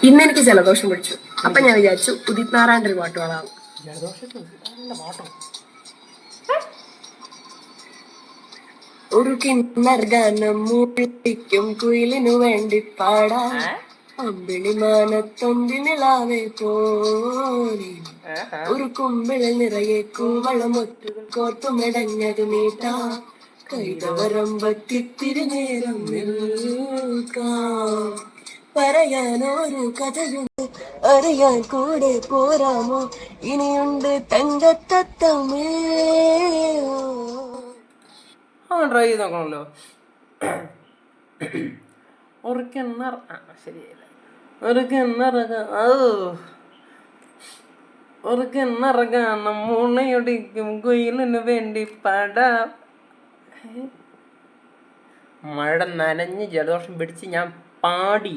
ഇന്ന് എനിക്ക് ജലദോഷം പിടിച്ചു. അപ്പൊ ഞാൻ വിചാരിച്ചു ഉദിത് നാരായണന്റെ ഒരു പാട്ട് പാടാം. ഒരു കിന്നർ ഗാനം മൂളിക്കും കുയിലിനു വേണ്ടി പാടാം. അമ്പിളി മാനത്തൊന്തി നിലാവെ പോലെ ഒരു കുമ്പിളിൽ നിറയെ കൂവളമൊറ്റുകൾ കോർത്തുമെടഞ്ഞത് നീട്ടാ. കൈതവരമ്പത്തിത്തിരി നേരം നിൽക്കാം. പറയാനൊരു കഥയുണ്ട്, അറിയാൻ കൂടെ പോരാമോ? ഇനിയുണ്ട് തങ്കത്തത്തമേ. ട്രൈ ചെയ്ത് നോക്കണമല്ലോ. ശരിയായില്ല. ഒരു കിന്നറകാനം മൂളയൊടിക്കും കുയിലിന് വേണ്ടി പാടാം. മഴ നനഞ്ഞ് ജലദോഷം പിടിച്ച് ഞാൻ പാടി.